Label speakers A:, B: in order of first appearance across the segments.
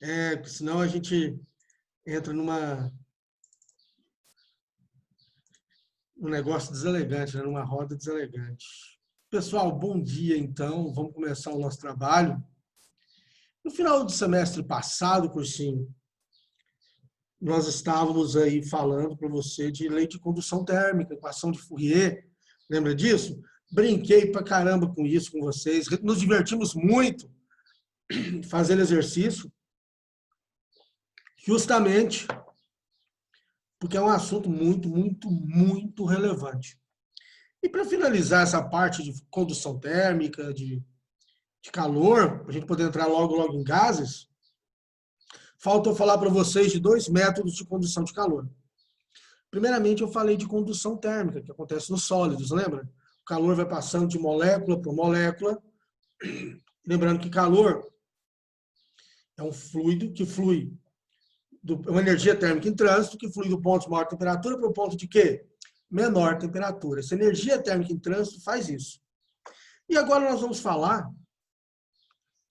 A: Porque senão a gente entra num negócio deselegante, né? Numa roda deselegante. Pessoal, bom dia então. Vamos começar o nosso trabalho. No final do semestre passado, cursinho, nós estávamos aí falando para você de lei de condução térmica, equação de Fourier. Lembra disso? Brinquei pra caramba com isso com vocês. Nos divertimos muito fazendo exercício, justamente porque é um assunto muito, muito, muito relevante. E para finalizar essa parte de condução térmica, de calor, para a gente poder entrar logo, logo em gases, falta eu falar para vocês de dois métodos de condução de calor. Primeiramente, eu falei de condução térmica, que acontece nos sólidos, lembra? O calor vai passando de molécula por molécula. Lembrando que calor é um fluido que flui, uma energia térmica em trânsito, que flui do ponto de maior temperatura para o ponto de quê? Menor temperatura. Essa energia térmica em trânsito faz isso. E agora nós vamos falar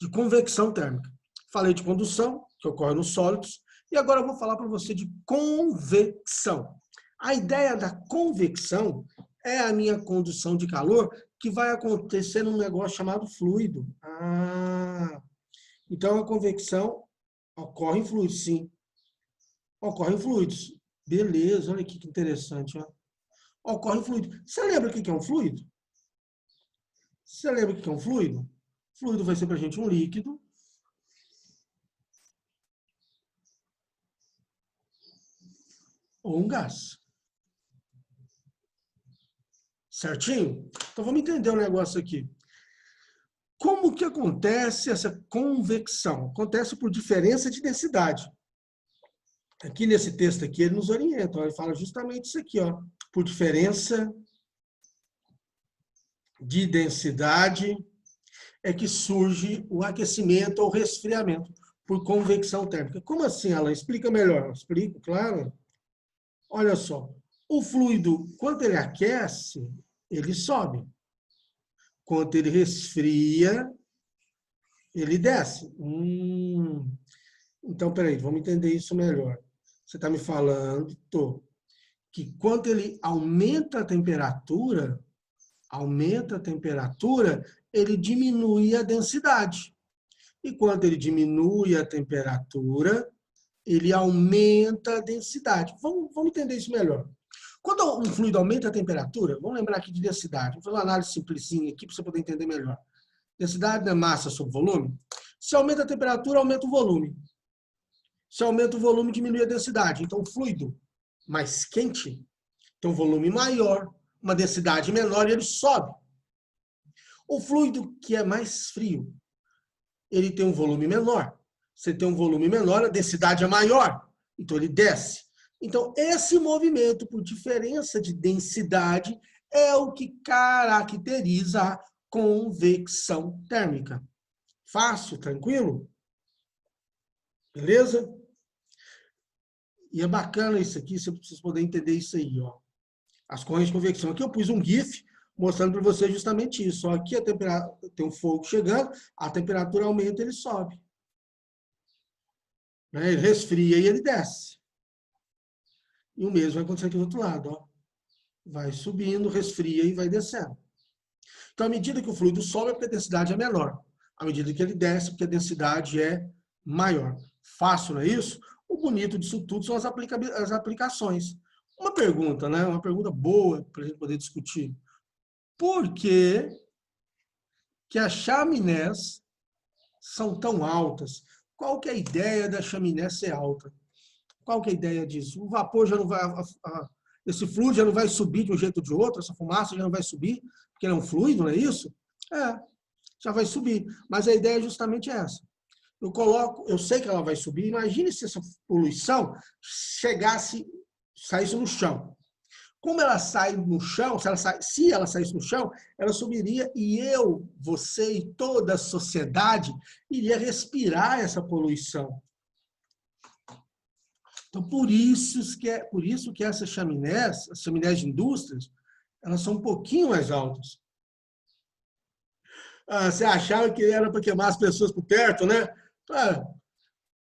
A: de convecção térmica. Falei de condução, que ocorre nos sólidos, e agora eu vou falar para você de convecção. A ideia da convecção é a minha condução de calor que vai acontecer num negócio chamado fluido. Então a convecção ocorre em fluidos, sim. Ocorre em fluidos. Beleza, olha aqui que interessante. Ó. Ocorre em fluido. Você lembra o que é um fluido? Você lembra o que é um fluido? Fluido vai ser para a gente um líquido ou um gás. Certinho? Então vamos entender o negócio aqui. Como que acontece essa convecção? Acontece por diferença de densidade. Aqui nesse texto aqui ele nos orienta, ele fala justamente isso aqui, ó, por diferença de densidade é que surge o aquecimento ou resfriamento por convecção térmica. Como assim, Alan? Explica melhor. Explico, claro. Olha só, o fluido, quando ele aquece, ele sobe. Quando ele resfria, ele desce. Então, peraí, vamos entender isso melhor. Você está me falando, que quando ele aumenta a temperatura, ele diminui a densidade. E quando ele diminui a temperatura, ele aumenta a densidade. Vamos entender isso melhor. Quando um fluido aumenta a temperatura, vamos lembrar aqui de densidade. Vou fazer uma análise simplesinha aqui para você poder entender melhor. Densidade é massa sobre volume. Se aumenta a temperatura, aumenta o volume. Se aumenta o volume, diminui a densidade. Então, o fluido mais quente tem um volume maior, uma densidade menor e ele sobe. O fluido que é mais frio, ele tem um volume menor. Você tem um volume menor, a densidade é maior, então ele desce. Então, esse movimento por diferença de densidade é o que caracteriza a convecção térmica. Fácil, tranquilo? Beleza? E é bacana isso aqui, vocês poderem entender isso aí, ó. As correntes de convecção. Aqui eu pus um GIF mostrando para você justamente isso. Ó. Aqui a temperatura, tem um fogo chegando, a temperatura aumenta e ele sobe. Né? Ele resfria e ele desce. E o mesmo vai acontecer aqui do outro lado. Ó. Vai subindo, resfria e vai descendo. Então, à medida que o fluido sobe, é porque a densidade é menor. À medida que ele desce, porque a densidade é maior. Fácil, não é isso? O bonito disso tudo são as aplicações. Uma pergunta, né? Uma pergunta boa para a gente poder discutir. Por que as chaminés são tão altas? Qual que é a ideia da chaminé ser alta? Qual que é a ideia disso? O vapor já não vai... esse fluido já não vai subir de um jeito ou de outro, essa fumaça já não vai subir, porque ele é um fluido, não é isso? Já vai subir. Mas a ideia é justamente essa. Eu sei que ela vai subir, imagine se essa poluição saísse no chão. Como ela sai no chão, se ela saísse no chão, ela subiria e você e toda a sociedade iria respirar essa poluição. Então, por isso que essas chaminés, as chaminés de indústrias, elas são um pouquinho mais altas. Você achava que era para queimar as pessoas por perto, né?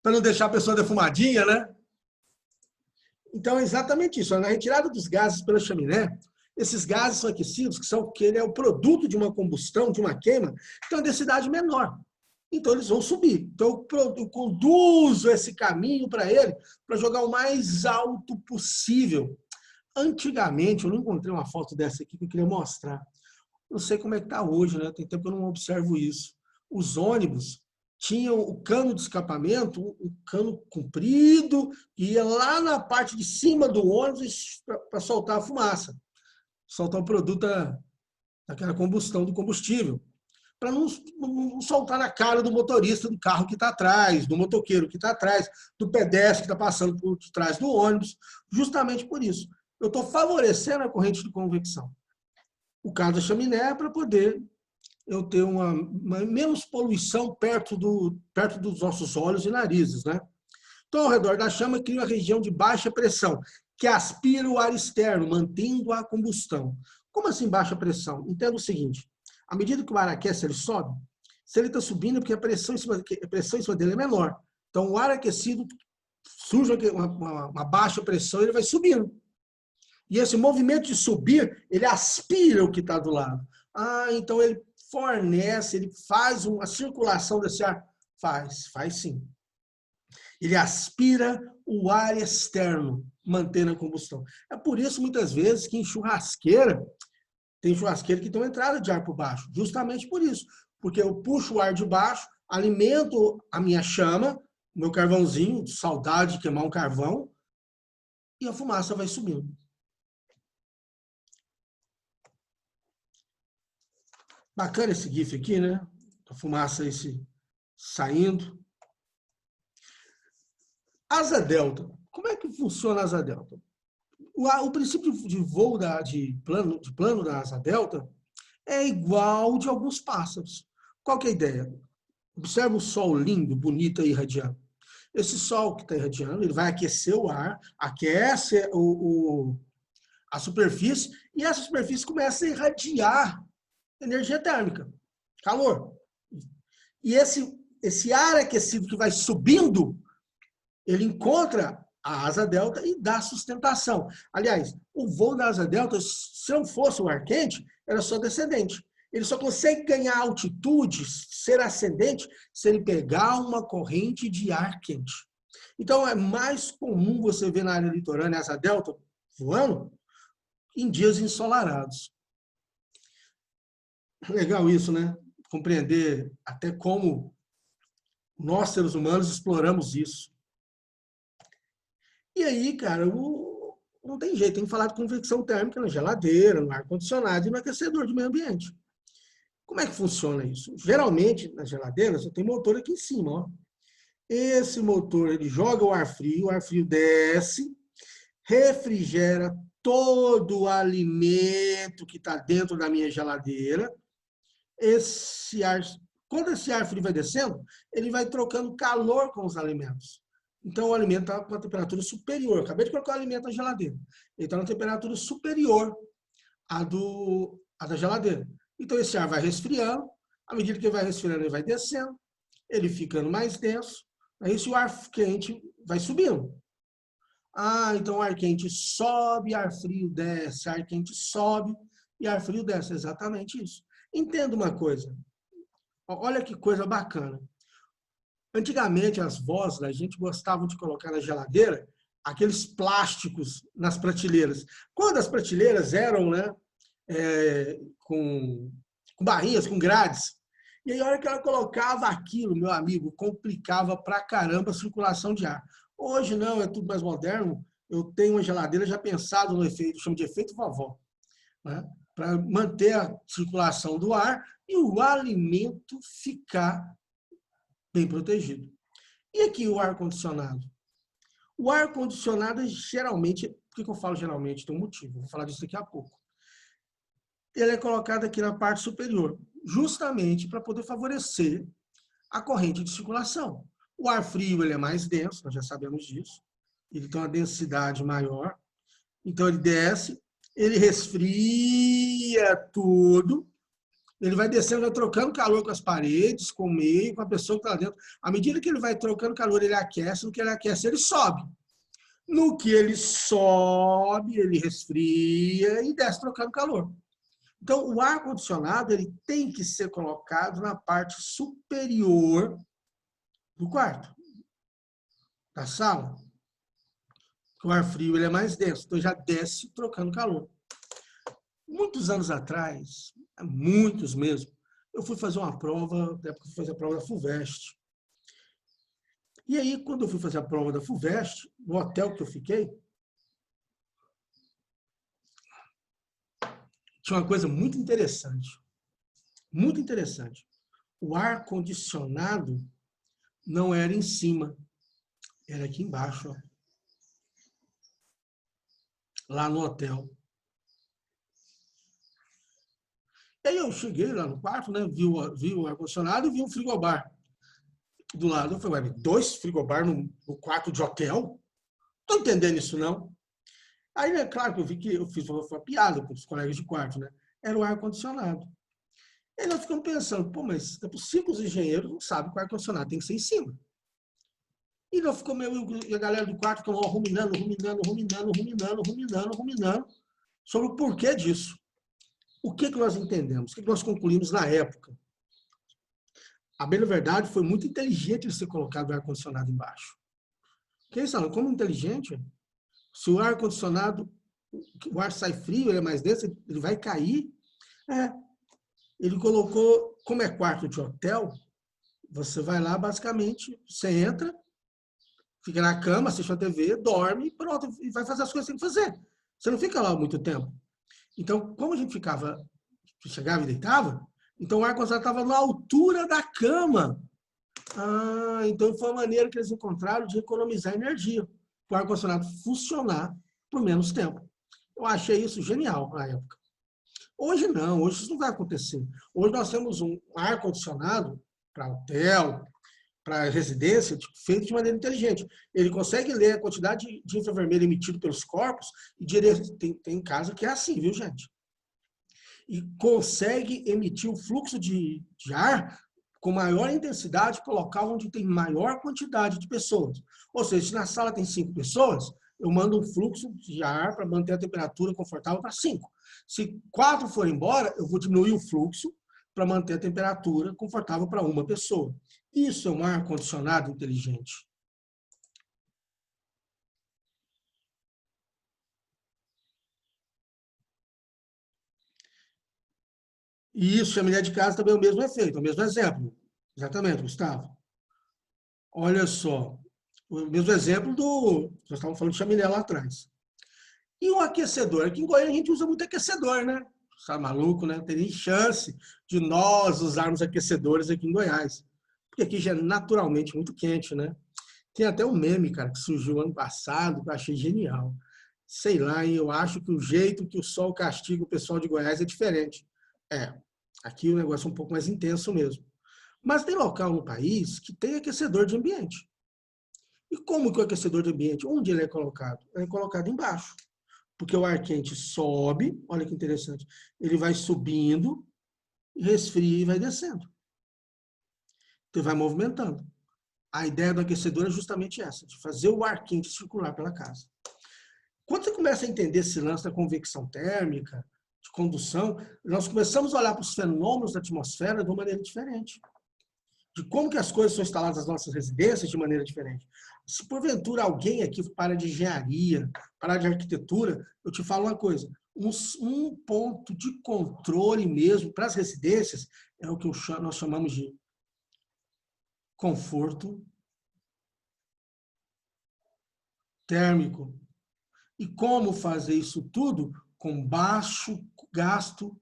A: para não deixar a pessoa defumadinha, né? Então, é exatamente isso. Na retirada dos gases pela chaminé, esses gases são aquecidos, que ele é o produto de uma combustão, de uma queima, tem uma densidade menor. Então, eles vão subir. Então, eu conduzo esse caminho para ele, para jogar o mais alto possível. Antigamente, eu não encontrei uma foto dessa aqui que eu queria mostrar. Não sei como é que está hoje, né? Tem tempo que eu não observo isso. Os ônibus tinham o cano de escapamento, um cano comprido, que ia lá na parte de cima do ônibus para soltar a fumaça, soltar o produto daquela combustão do combustível, para não soltar na cara do motorista do carro que está atrás, do motoqueiro que está atrás, do pedestre que está passando por trás do ônibus, justamente por isso. Eu estou favorecendo a corrente de convecção. O caso da chaminé é para poder eu ter uma menos poluição perto dos nossos olhos e narizes, né? Então, ao redor da chama, cria uma região de baixa pressão, que aspira o ar externo, mantendo a combustão. Como assim baixa pressão? Entenda o seguinte, à medida que o ar aquece, ele sobe. Se ele está subindo, é porque a pressão em cima dele é menor. Então, o ar aquecido, surge uma baixa pressão, ele vai subindo. E esse movimento de subir, ele aspira o que está do lado. Então ele fornece, ele faz uma circulação desse ar? Faz sim. Ele aspira o ar externo, mantendo a combustão. É por isso, muitas vezes, que em churrasqueira, tem churrasqueira que tem uma entrada de ar por baixo. Justamente por isso. Porque eu puxo o ar de baixo, alimento a minha chama, meu carvãozinho, saudade de queimar um carvão, e a fumaça vai subindo. Bacana esse GIF aqui, né? A fumaça saindo. Asa delta. Como é que funciona a asa delta? O princípio de voo de plano da asa delta é igual de alguns pássaros. Qual que é a ideia? Observa o sol lindo, bonito e irradiando. Esse sol que está irradiando, ele vai aquecer o ar, aquece a superfície, e essa superfície começa a irradiar energia térmica, calor. E esse ar aquecido que vai subindo, ele encontra a asa delta e dá sustentação. Aliás, o voo da asa delta, se não fosse o ar quente, era só descendente. Ele só consegue ganhar altitude, ser ascendente, se ele pegar uma corrente de ar quente. Então, é mais comum você ver na área litorânea asa delta voando em dias ensolarados. Legal isso, né? Compreender até como nós, seres humanos, exploramos isso. E aí, cara, não tem jeito, tem que falar de convecção térmica na geladeira, no ar-condicionado e no aquecedor de meio ambiente. Como é que funciona isso? Geralmente, nas geladeiras, tem motor aqui em cima, ó. Esse motor, ele joga o ar frio desce, refrigera todo o alimento que está dentro da minha geladeira. Quando esse ar frio vai descendo, ele vai trocando calor com os alimentos. Então, o alimento está com uma temperatura superior. Eu acabei de colocar o alimento na geladeira. Ele está na temperatura superior à da geladeira. Então, esse ar vai resfriando. À medida que ele vai resfriando, ele vai descendo. Ele ficando mais denso. Aí, o ar quente vai subindo. Então o ar quente sobe, ar frio desce. Ar quente sobe e ar frio desce. Exatamente isso. Entenda uma coisa. Olha que coisa bacana. Antigamente, as vós da gente gostavam de colocar na geladeira aqueles plásticos nas prateleiras. Quando as prateleiras eram, né, com barrinhas, com grades. E aí, a hora que ela colocava aquilo, meu amigo, complicava pra caramba a circulação de ar. Hoje, não, é tudo mais moderno. Eu tenho uma geladeira já pensado no efeito, chamo de efeito vovó, né? Para manter a circulação do ar e o alimento ficar bem protegido. E aqui o ar-condicionado? O ar-condicionado, geralmente, por que eu falo geralmente? Tem um motivo, vou falar disso daqui a pouco. Ele é colocado aqui na parte superior, justamente para poder favorecer a corrente de circulação. O ar frio ele é mais denso, nós já sabemos disso, ele tem uma densidade maior, então ele desce, ele resfria tudo, Ele vai descendo, vai trocando calor com as paredes, com o meio, com a pessoa que está lá dentro. À medida que ele vai trocando calor, ele aquece. No que ele aquece, ele sobe. No que ele sobe, ele resfria e desce trocando calor. Então, o ar-condicionado ele tem que ser colocado na parte superior do quarto, da sala. O ar frio ele é mais denso, então já desce trocando calor. Muitos anos atrás, muitos mesmo, eu fui fazer uma prova, na época eu fui fazer a prova da FUVEST. E aí, quando eu fui fazer a prova da FUVEST, no hotel que eu fiquei, tinha uma coisa muito interessante. Muito interessante. O ar-condicionado não era em cima, era aqui embaixo, ó, lá no hotel. E aí eu cheguei lá no quarto, né, vi o ar-condicionado e vi um frigobar do lado. Eu falei, 2 frigobar no quarto de hotel? Não estou entendendo isso, não. Aí, é claro que eu vi que eu fiz uma piada com os colegas de quarto, né? Era o ar-condicionado. E aí nós ficamos pensando, pô, mas é possível que os engenheiros não sabem que o ar-condicionado tem que ser em cima. E nós ficamos, e a galera do quarto ficou ruminando sobre o porquê disso. O que nós entendemos? O que nós concluímos na época? A bem verdade, foi muito inteligente ele ser colocado o ar-condicionado embaixo. Porque eles falam, como inteligente, se o ar-condicionado, o ar sai frio, ele é mais denso, ele vai cair. Ele colocou, como é quarto de hotel, você vai lá, basicamente, você entra, fica na cama, assiste a TV, dorme, pronto, e vai fazer as coisas que tem que fazer. Você não fica lá muito tempo. Então, como a gente chegava e deitava, então o ar-condicionado estava na altura da cama. Então foi a maneira que eles encontraram de economizar energia. O ar-condicionado funcionar por menos tempo. Eu achei isso genial na época. Hoje não, hoje isso não vai acontecer. Hoje nós temos um ar-condicionado para hotel, para residência, feito de maneira inteligente. Ele consegue ler a quantidade de infravermelho emitido pelos corpos e tem casa que é assim, viu, gente? E consegue emitir o fluxo de ar com maior intensidade para o local onde tem maior quantidade de pessoas. Ou seja, se na sala tem 5 pessoas, eu mando um fluxo de ar para manter a temperatura confortável para 5. Se 4 forem embora, eu vou diminuir o fluxo para manter a temperatura confortável para uma pessoa. Isso é um ar-condicionado inteligente. E isso, chaminé de casa, também é o mesmo efeito, o mesmo exemplo. Exatamente, Gustavo. Olha só, o mesmo exemplo nós estávamos falando de chaminé lá atrás. E o aquecedor? Aqui em Goiânia a gente usa muito aquecedor, né? Tá maluco, né? Não tem nem chance de nós usarmos aquecedores aqui em Goiás. Porque aqui já é naturalmente muito quente, né? Tem até um meme, cara, que surgiu ano passado, que eu achei genial. Sei lá, eu acho que o jeito que o sol castiga o pessoal de Goiás é diferente. Aqui o negócio é um pouco mais intenso mesmo. Mas tem local no país que tem aquecedor de ambiente. E como que o aquecedor de ambiente, onde ele é colocado? Ele é colocado embaixo. Porque o ar quente sobe, olha que interessante, ele vai subindo, resfria e vai descendo. Então vai movimentando. A ideia do aquecedor é justamente essa, de fazer o ar quente circular pela casa. Quando você começa a entender esse lance da convecção térmica, de condução, nós começamos a olhar para os fenômenos da atmosfera de uma maneira diferente. De como que as coisas são instaladas nas nossas residências de maneira diferente. Se porventura alguém aqui para de engenharia, para de arquitetura, eu te falo uma coisa, um ponto de controle mesmo para as residências é o que nós chamamos de conforto térmico. E como fazer isso tudo? Com baixo gasto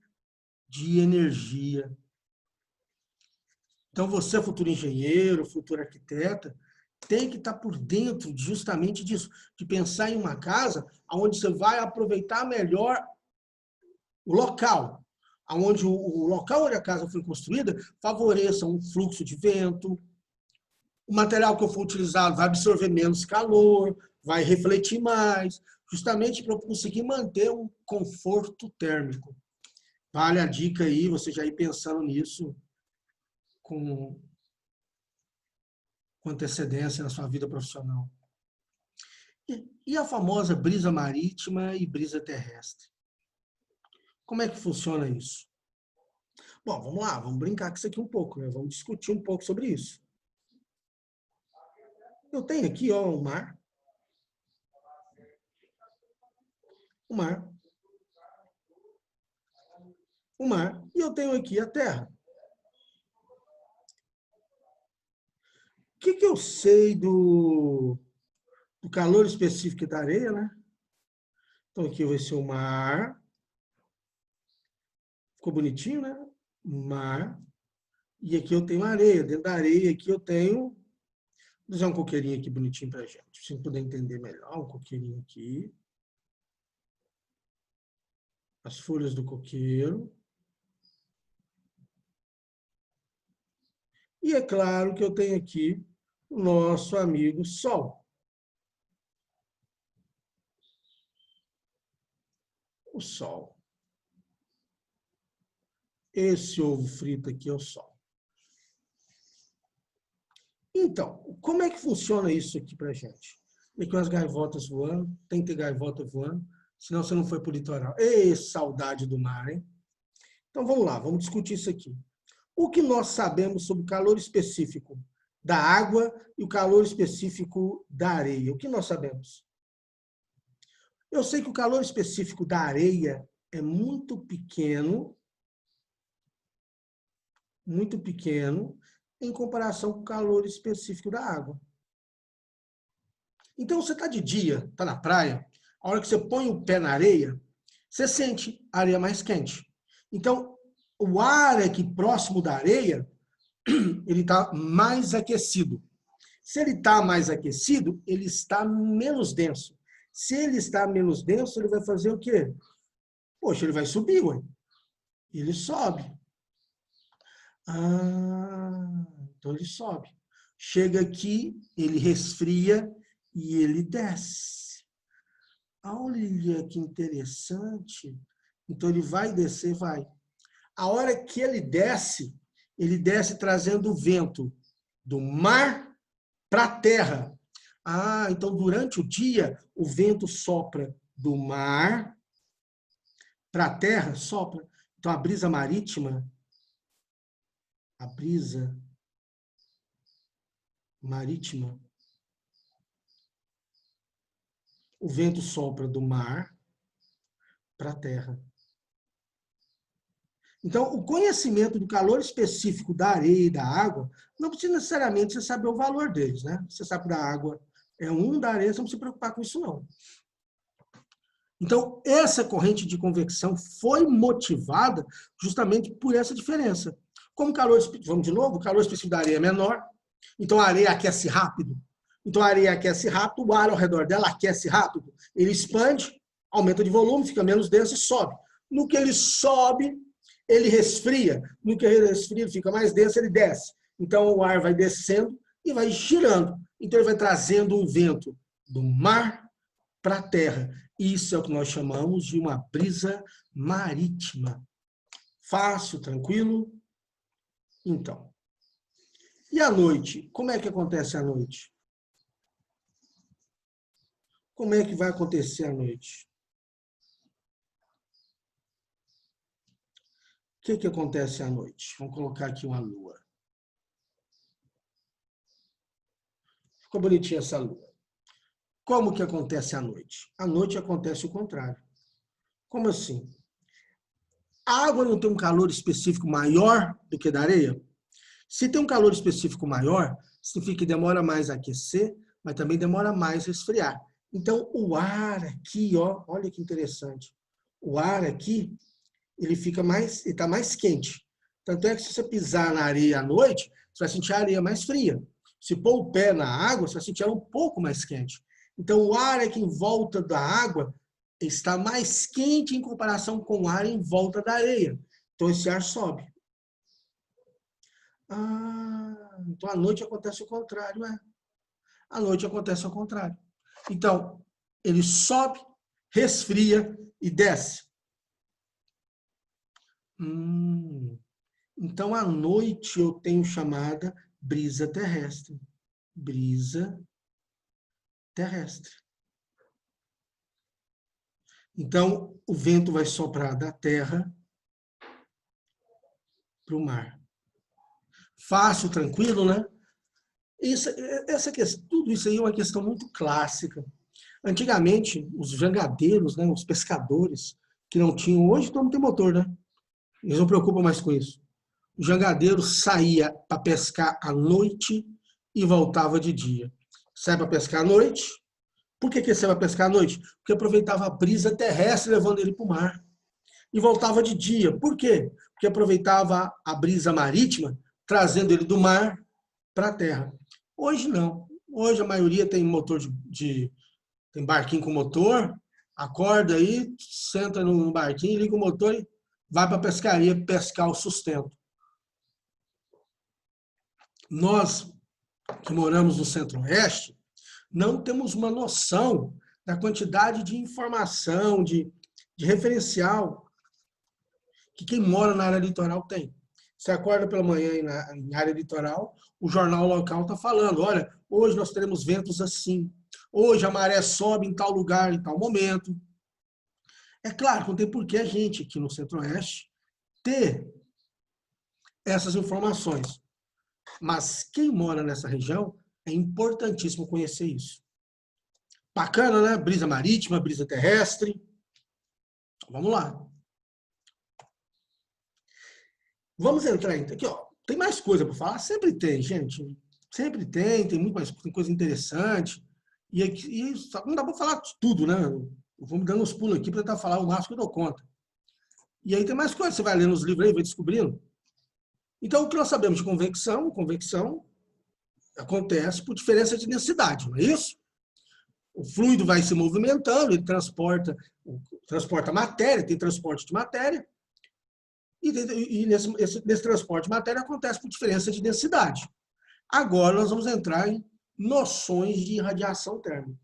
A: de energia. Então, você, futuro engenheiro, futuro arquiteta, tem que estar por dentro justamente disso, de pensar em uma casa onde você vai aproveitar melhor o local, onde o local onde a casa foi construída favoreça um fluxo de vento, o material que eu for utilizado vai absorver menos calor, vai refletir mais, justamente para eu conseguir manter um conforto térmico. Vale a dica aí, você já ir pensando nisso com antecedência na sua vida profissional. E a famosa brisa marítima e brisa terrestre? Como é que funciona isso? Bom, vamos lá, vamos brincar com isso aqui um pouco, né? Vamos discutir um pouco sobre isso. Eu tenho aqui, ó, o mar. O mar. O mar. E eu tenho aqui a terra. O que eu sei do calor específico da areia, né? Então aqui vai ser o mar. Ficou bonitinho, né? Mar. E aqui eu tenho areia. Dentro da areia aqui eu tenho... Vou usar um coqueirinho aqui bonitinho pra gente. Pra você poder entender melhor. Um coqueirinho aqui. As folhas do coqueiro. E é claro que eu tenho aqui o nosso amigo Sol. O Sol. Esse ovo frito aqui é o Sol. Então, como é que funciona isso aqui pra gente? Tem aqui umas gaivotas voando, tem que ter gaivota voando, senão você não foi pro litoral. Ê, saudade do mar, hein? Então vamos lá, vamos discutir isso aqui. O que nós sabemos sobre o calor específico da água e o calor específico da areia? O que nós sabemos? Eu sei que o calor específico da areia é muito pequeno em comparação com o calor específico da água. Então, você está de dia, está na praia, a hora que você põe o pé na areia, você sente a areia mais quente. Então, o ar aqui próximo da areia, ele está mais aquecido. Se ele está mais aquecido, ele está menos denso. Se ele está menos denso, ele vai fazer o quê? Poxa, ele vai subir, ué. Ele sobe. Ah, então ele sobe. Chega aqui, ele resfria e ele desce. Olha que interessante. Então ele vai descer, vai. A hora que ele desce trazendo o vento do mar para a terra. Ah, então durante o dia o vento sopra do mar para a terra, sopra. Então a brisa marítima, o vento sopra do mar para a terra. Então, o conhecimento do calor específico da areia e da água, não precisa necessariamente você saber o valor deles, né? Você sabe que da água é um, da areia você não precisa se preocupar com isso, não. Então, essa corrente de convecção foi motivada justamente por essa diferença. Como o calor, vamos de novo, o calor específico da areia é menor, então a areia aquece rápido. Então a areia aquece rápido, o ar ao redor dela aquece rápido. Ele expande, aumenta de volume, fica menos denso e sobe. No que ele sobe, ele resfria. No que ele resfria, ele fica mais denso, ele desce. Então o ar vai descendo e vai girando. Então ele vai trazendo um vento do mar para a terra. Isso é o que nós chamamos de uma brisa marítima. Fácil, tranquilo? Então. E à noite? Como é que acontece à noite? Como é que vai acontecer à noite? O que acontece à noite? Vamos colocar aqui uma lua. Ficou bonitinha essa lua. Como que acontece à noite? À noite acontece o contrário. Como assim? A água não tem um calor específico maior do que da areia? Se tem um calor específico maior, significa que demora mais a aquecer, mas também demora mais a esfriar. Então, o ar aqui, ó, olha que interessante. O ar aqui, ele fica mais, ele está mais quente. Tanto é que se você pisar na areia à noite, você vai sentir a areia mais fria. Se pôr o pé na água, você vai sentir ela um pouco mais quente. Então, o ar aqui em volta da água está mais quente em comparação com o ar em volta da areia. Então, esse ar sobe. Ah, então à noite acontece o contrário, é? À noite acontece o contrário. Então, ele sobe, resfria e desce. Então, à noite eu tenho chamada brisa terrestre. Brisa terrestre. Então, o vento vai soprar da terra para o mar. Fácil, tranquilo, né? Tudo isso aí é uma questão muito clássica. Antigamente, os jangadeiros, né, os pescadores, que não tinham, hoje todo mundo tem motor, né? Eles não preocupam mais com isso. O jangadeiro saía para pescar à noite e voltava de dia. Sai para pescar à noite. Por que ele sai para pescar à noite? Porque aproveitava a brisa terrestre levando ele para o mar. E voltava de dia. Por quê? Porque aproveitava a brisa marítima trazendo ele do mar para a terra. Hoje não. Hoje a maioria tem motor tem barquinho com motor, acorda aí, senta no barquinho, liga o motor e vai para a pescaria pescar o sustento. Nós que moramos no Centro-Oeste não temos uma noção da quantidade de informação, de referencial que quem mora na área litoral tem. Você acorda pela manhã em área litoral, o jornal local está falando, olha, hoje nós teremos ventos assim, hoje a maré sobe em tal lugar, em tal momento. É claro que não tem por que a gente aqui no Centro-Oeste ter essas informações. Mas quem mora nessa região, é importantíssimo conhecer isso. Bacana, né? Brisa marítima, brisa terrestre. Vamos lá. Vamos entrar aqui, ó. Tem mais coisa para falar? Sempre tem, gente. Sempre tem muito mais tem coisa interessante. E só não dá para falar tudo, né? Eu vou me dando uns pulos aqui para tentar falar o máximo que eu dou conta. E aí tem mais coisas, você vai lendo os livros aí, vai descobrindo. Então, o que nós sabemos de convecção? Convecção acontece por diferença de densidade, não é isso? O fluido vai se movimentando, ele transporta matéria, tem transporte de matéria, e nesse transporte de matéria acontece por diferença de densidade. Agora nós vamos entrar em noções de irradiação térmica.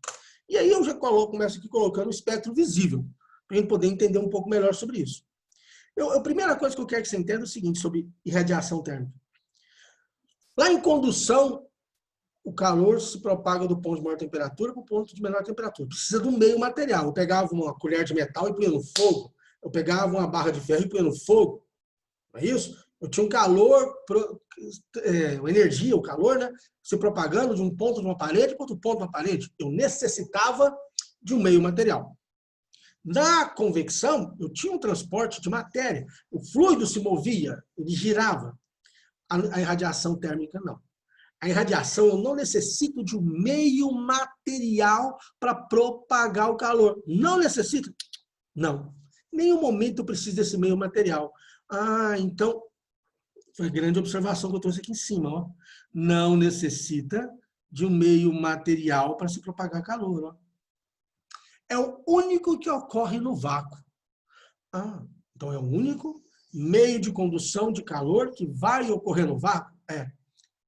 A: E aí eu já começo aqui colocando o espectro visível, para a gente poder entender um pouco melhor sobre isso. A primeira coisa que eu quero que você entenda é o seguinte sobre irradiação térmica. Lá em condução, o calor se propaga do ponto de maior temperatura para o ponto de menor temperatura. Precisa de um meio material. Eu pegava uma colher de metal e punha no fogo. Eu pegava uma barra de ferro e punha no fogo. Não é isso? Eu tinha um calor, uma energia, o calor, né? Se propagando de um ponto de uma parede para outro ponto de uma parede. Eu necessitava de um meio material. Na convecção, eu tinha um transporte de matéria. O fluido se movia, ele girava. A irradiação térmica, não. A irradiação, eu não necessito de um meio material para propagar o calor. Não necessito? Não. Em nenhum momento eu preciso desse meio material. Então, foi a grande observação que eu trouxe aqui em cima. Ó. Não necessita de um meio material para se propagar calor. Ó. É o único que ocorre no vácuo. Então é o único meio de condução de calor que vai ocorrer no vácuo? É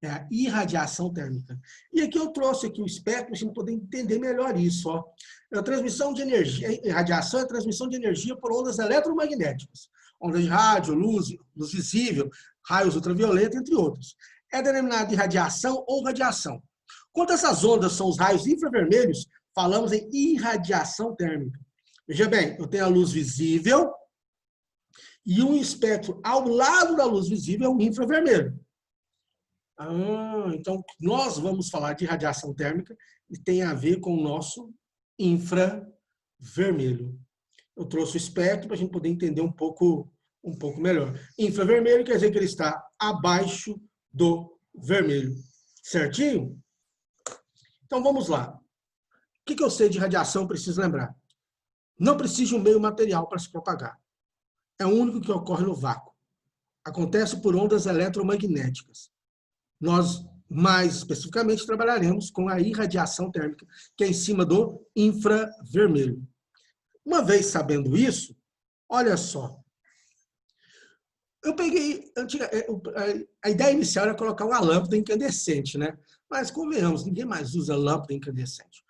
A: a irradiação térmica. E aqui eu trouxe aqui o espectro para a gente poder entender melhor isso. Ó. A transmissão de energia, irradiação é a transmissão de energia por ondas eletromagnéticas. Ondas de rádio, luz visível, raios ultravioletos, entre outros. É denominada irradiação ou radiação. Quando essas ondas são os raios infravermelhos, falamos em irradiação térmica. Veja bem, eu tenho a luz visível e um espectro ao lado da luz visível é o infravermelho. Então, nós vamos falar de radiação térmica e tem a ver com o nosso infravermelho. Eu trouxe o espectro para a gente poder entender um pouco melhor. Infravermelho quer dizer que ele está abaixo do vermelho. Certinho? Então, vamos lá. O que eu sei de radiação, preciso lembrar? Não precisa de um meio material para se propagar. É o único que ocorre no vácuo. Acontece por ondas eletromagnéticas. Nós, mais especificamente, trabalharemos com a irradiação térmica, que é em cima do infravermelho. Uma vez sabendo isso, olha só. Eu peguei... A ideia inicial era colocar uma lâmpada incandescente, né? Mas, convenhamos, ninguém mais usa lâmpada incandescente.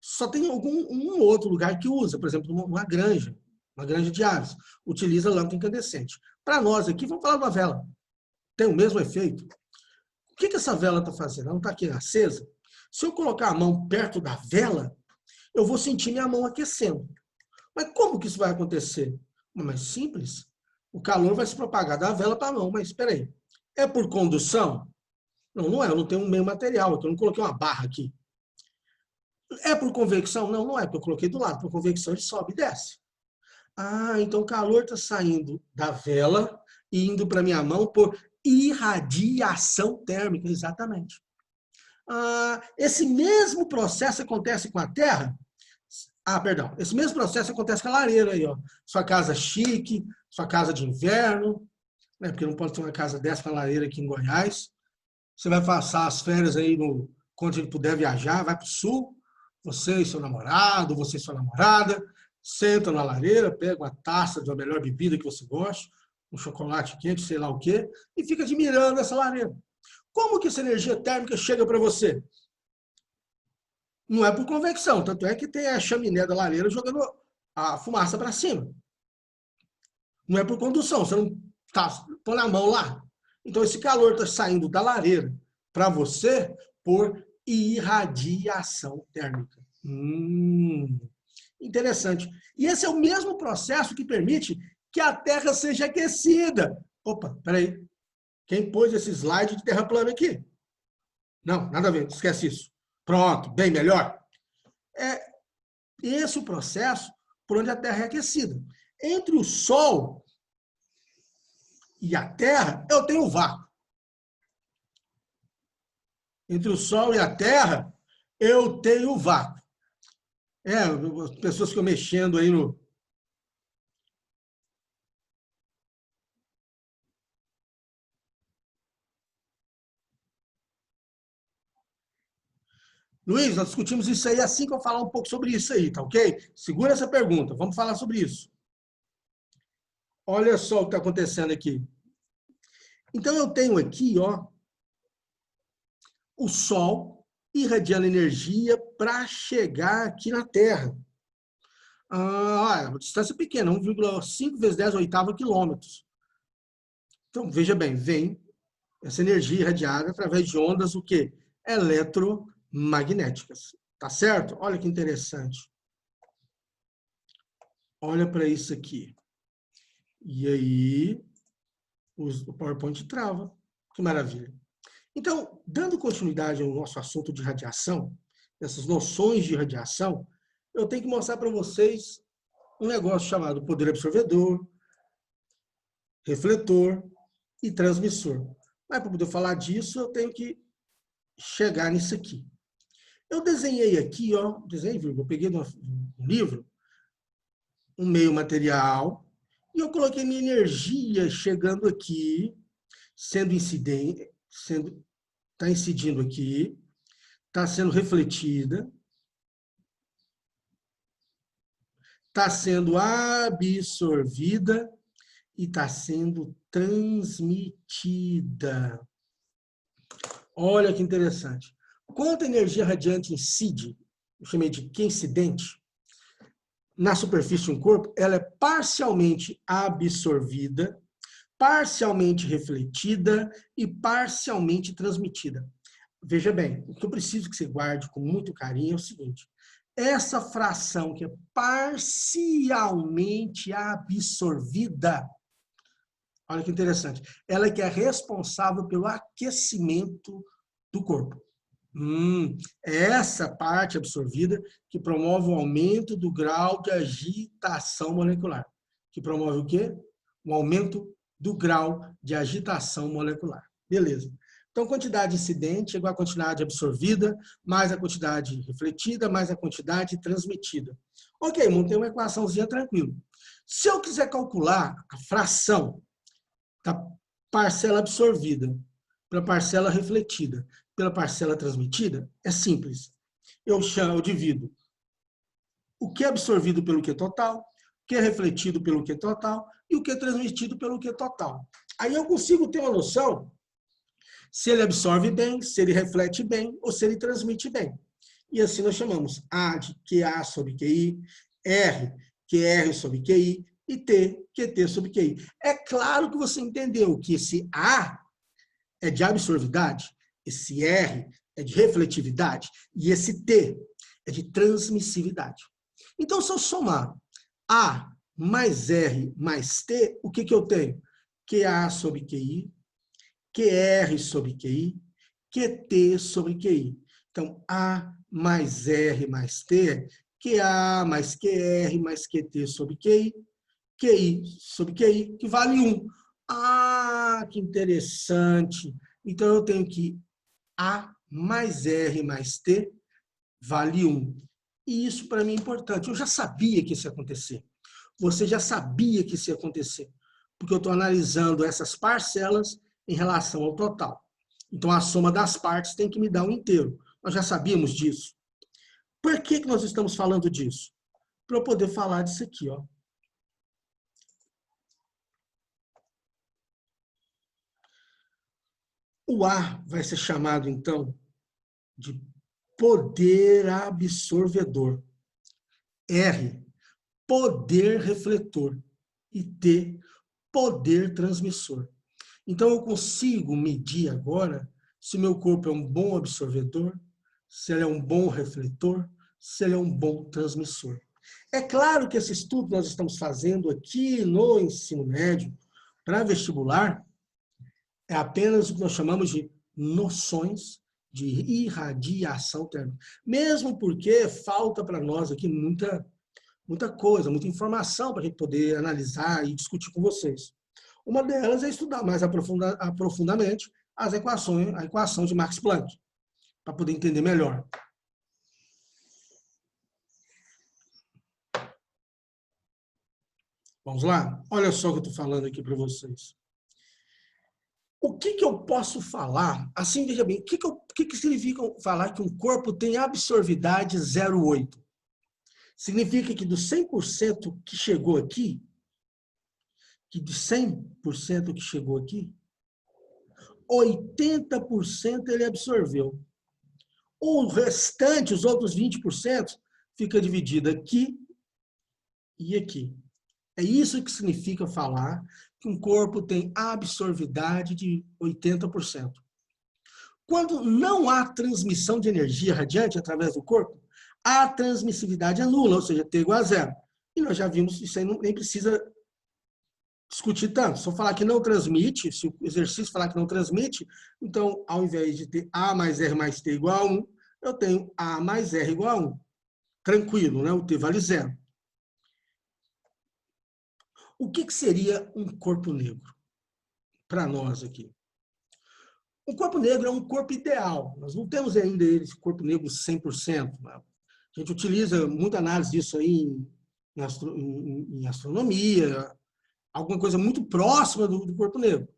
A: Só tem um outro lugar que usa, por exemplo, uma granja de aves, utiliza lâmpada incandescente. para nós aqui, vamos falar de uma vela. Tem o mesmo efeito. O que essa vela está fazendo? Ela não está aqui acesa? Se eu colocar a mão perto da vela, eu vou sentir minha mão aquecendo. Mas como que isso vai acontecer? Mais simples. O calor vai se propagar da vela para a mão. Mas espera aí. É por condução? Não, não é. Eu não tenho um meio material. Eu não coloquei uma barra aqui. É por convecção? Não, não é. Porque eu coloquei do lado. Por convecção, ele sobe e desce. Ah, então o calor está saindo da vela e indo para minha mão por irradiação térmica. Exatamente. Ah, esse mesmo processo acontece com a Terra? Ah, perdão. Esse mesmo processo acontece com a lareira aí, ó. Sua casa chique, sua casa de inverno, né? Porque não pode ter uma casa dessa com a lareira aqui em Goiás. Você vai passar as férias aí quando ele puder viajar, vai para o sul, você e seu namorado, você e sua namorada, senta na lareira, pega uma taça da melhor bebida que você gosta, um chocolate quente, sei lá o quê, e fica admirando essa lareira. Como que essa energia térmica chega para você? Não é por convecção, tanto é que tem a chaminé da lareira jogando a fumaça para cima. Não é por condução, você não está pondo a mão lá. Então, esse calor está saindo da lareira para você por irradiação térmica. Interessante. E esse é o mesmo processo que permite que a Terra seja aquecida. Opa, peraí. Quem pôs esse slide de terra plana aqui? Não, nada a ver, esquece isso. Pronto, bem melhor. É esse o processo por onde a Terra é aquecida. Entre o Sol e a Terra, eu tenho o vácuo. Entre o Sol e a Terra, eu tenho o vácuo. As pessoas ficam mexendo aí no... Luiz, nós discutimos isso aí assim que eu falar um pouco sobre isso aí, tá ok? Segura essa pergunta, vamos falar sobre isso. Olha só o que está acontecendo aqui. Então, eu tenho aqui, ó, o Sol irradiando energia para chegar aqui na Terra. Uma distância pequena, 1,5 vezes 10 oitava quilômetros. Então, veja bem, vem essa energia irradiada através de ondas, o quê? Eletromagnéticas. Tá certo? Olha que interessante. Olha para isso aqui. E aí, o PowerPoint trava. Que maravilha. Então, dando continuidade ao nosso assunto de radiação, essas noções de radiação, eu tenho que mostrar para vocês um negócio chamado poder absorvedor, refletor e transmissor. Mas para poder falar disso, eu tenho que chegar nisso aqui. Eu desenhei aqui, ó, eu peguei um livro, um meio material, e eu coloquei minha energia chegando aqui, sendo incidente, está incidindo aqui, está sendo refletida, está sendo absorvida e está sendo transmitida. Olha que interessante. Quando a energia radiante incide, eu chamei de incidente, na superfície de um corpo, ela é parcialmente absorvida, parcialmente refletida e parcialmente transmitida. Veja bem, o que eu preciso que você guarde com muito carinho é o seguinte: essa fração que é parcialmente absorvida, olha que interessante, ela é que é responsável pelo aquecimento do corpo. Essa parte absorvida que promove o aumento do grau de agitação molecular. Que promove o quê? O aumento do grau de agitação molecular. Beleza. Então, quantidade incidente é igual a quantidade absorvida, mais a quantidade refletida, mais a quantidade transmitida. Ok, montei uma equaçãozinha tranquilo. Se eu quiser calcular a fração da parcela absorvida pela parcela refletida pela parcela transmitida, é simples. Eu divido o que é absorvido pelo que total, o que é refletido pelo que total e o que é transmitido pelo que total. Aí eu consigo ter uma noção se ele absorve bem, se ele reflete bem ou se ele transmite bem. E assim nós chamamos A de QA sobre QI, R, QR sobre QI, e T, QT sobre QI. É claro que você entendeu que esse A é de absorvidade, esse R é de refletividade e esse T é de transmissividade. Então, se eu somar A mais R mais T, o que eu tenho? QA sobre QI, QR sobre QI, QT sobre QI. Então, A mais R mais T, QA mais QR mais QT sobre QI, QI sobre QI, que vale 1. Ah, que interessante. Então, eu tenho que A mais R mais T vale 1. E isso, para mim, é importante. Eu já sabia que isso ia acontecer. Você já sabia que isso ia acontecer. Porque eu estou analisando essas parcelas em relação ao total. Então, a soma das partes tem que me dar um inteiro. Nós já sabíamos disso. Por que nós estamos falando disso? Para eu poder falar disso aqui, ó. O A vai ser chamado, então, de poder absorvedor. R, poder refletor. E T, poder transmissor. Então, eu consigo medir agora se meu corpo é um bom absorvedor, se ele é um bom refletor, se ele é um bom transmissor. É claro que esse estudo que nós estamos fazendo aqui no ensino médio, para vestibular, é apenas o que nós chamamos de noções de irradiação térmica. Mesmo porque falta para nós aqui muita coisa, muita informação para a gente poder analisar e discutir com vocês. Uma delas é estudar mais aprofundadamente a equação de Max Planck, para poder entender melhor. Vamos lá? Olha só o que eu estou falando aqui para vocês. O que eu posso falar? Assim, veja bem, o que significa falar que um corpo tem absorvidade 0,8? Significa que dos 100% que chegou aqui, que de 100% que chegou aqui, 80% ele absorveu. O restante, os outros 20%, fica dividido aqui e aqui. É isso que significa falar que um corpo tem absorvidade de 80%. Quando não há transmissão de energia radiante através do corpo, a transmissividade é nula, ou seja, T igual a zero. E nós já vimos, isso aí nem precisa discutir tanto. Se eu falar que não transmite, se o exercício falar que não transmite, então, ao invés de ter A mais R mais T igual a 1, eu tenho A mais R igual a 1. Tranquilo, né? O T vale zero. O que seria um corpo negro? Para nós aqui. O corpo negro é um corpo ideal. Nós não temos ainda esse corpo negro 100%. Né? A gente utiliza muita análise disso aí em astronomia, alguma coisa muito próxima do corpo negro.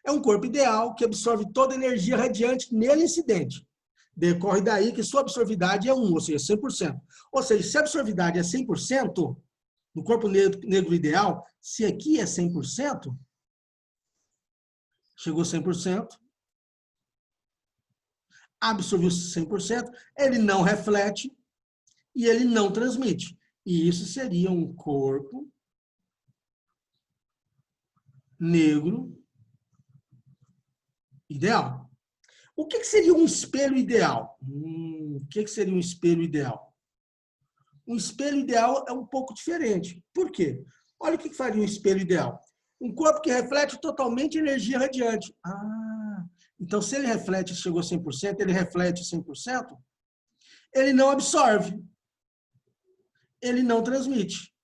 A: É um corpo ideal que absorve toda a energia radiante nele incidente. Decorre daí que sua absorvidade é 1, ou seja, 100%. Ou seja, se a absorvidade é 100%, no corpo negro ideal, se aqui é 100%, chegou 100%, absorveu 100%, ele não reflete e ele não transmite. E isso seria um corpo negro ideal. O que seria um espelho ideal? O que seria um espelho ideal? Um espelho ideal é um pouco diferente. Por quê? Olha o que faria um espelho ideal. Um corpo que reflete totalmente energia radiante. Então se ele reflete, chegou a 100%, ele reflete 100%, ele não absorve. Ele não transmite.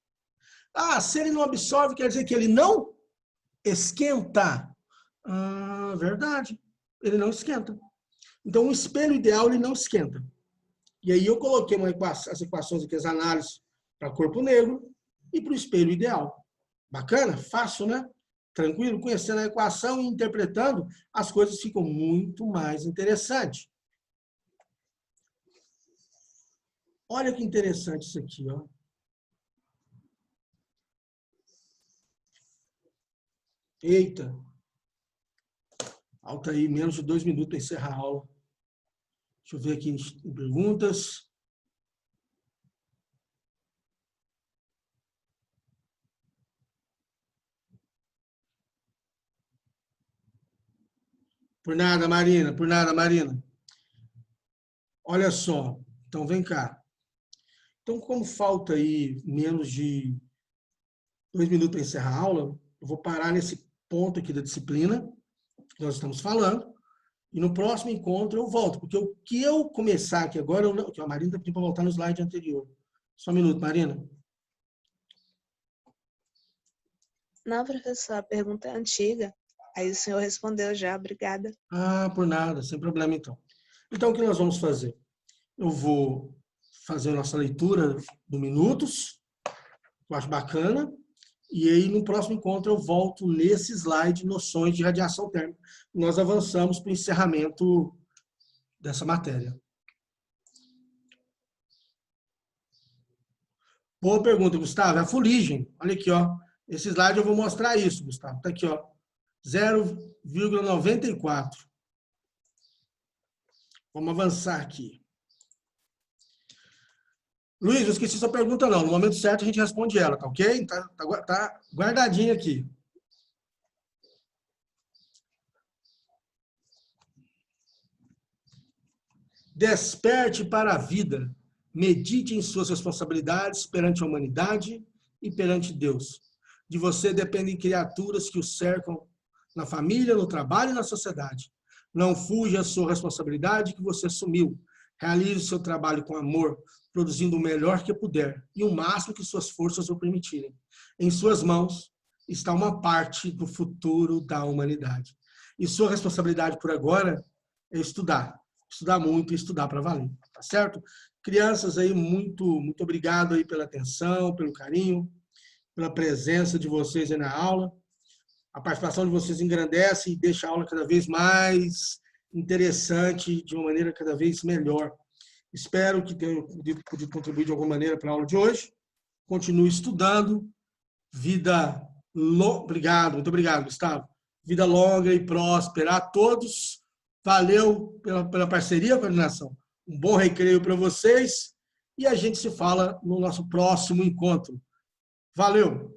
A: Se ele não absorve, quer dizer que ele não esquenta. Verdade. Ele não esquenta. Então, o espelho ideal, ele não esquenta. E aí eu coloquei as equações aqui, as análises para corpo negro e para o espelho ideal. Bacana? Fácil, né? Tranquilo? Conhecendo a equação e interpretando, as coisas ficam muito mais interessantes. Olha que interessante isso aqui, ó. Eita! Falta aí menos de 2 minutos para encerrar a aula. Deixa eu ver aqui em perguntas. Por nada, Marina, por nada, Marina. Olha só, então vem cá. Então, como falta aí menos de 2 minutos para encerrar a aula, eu vou parar nesse ponto aqui da disciplina que nós estamos falando, e no próximo encontro eu volto, porque o que eu começar aqui agora, a Marina está pedindo para voltar no slide anterior. Só um minuto, Marina.
B: Não, professor, a pergunta é antiga. Aí o senhor respondeu já, obrigada.
A: Ah, por nada, sem problema então. Então, o que nós vamos fazer? Eu vou fazer a nossa leitura do Minutos, eu acho bacana, e aí no próximo encontro eu volto nesse slide noções de radiação térmica. Nós avançamos para o encerramento dessa matéria. Boa pergunta, Gustavo. É a fuligem. Olha aqui, ó. Esse slide eu vou mostrar isso, Gustavo. Está aqui, ó. 0,94. Vamos avançar aqui. Luiz, não esqueci sua pergunta, não. No momento certo a gente responde ela, tá ok? Tá guardadinha aqui. Desperte para a vida. Medite em suas responsabilidades perante a humanidade e perante Deus. De você dependem criaturas que o cercam na família, no trabalho e na sociedade. Não fuja à sua responsabilidade que você assumiu. Realize o seu trabalho com amor, produzindo o melhor que puder e o máximo que suas forças o permitirem. Em suas mãos está uma parte do futuro da humanidade. E sua responsabilidade por agora é estudar. Estudar muito e estudar para valer, tá certo? Crianças aí, muito obrigado aí pela atenção, pelo carinho, pela presença de vocês aí na aula. A participação de vocês engrandece e deixa a aula cada vez mais interessante, de uma maneira cada vez melhor. Espero que tenha podido contribuir de alguma maneira para a aula de hoje. Continue estudando. Obrigado, muito obrigado, Gustavo. Vida longa e próspera a todos. Valeu pela parceria, coordenação. Um bom recreio para vocês e a gente se fala no nosso próximo encontro. Valeu!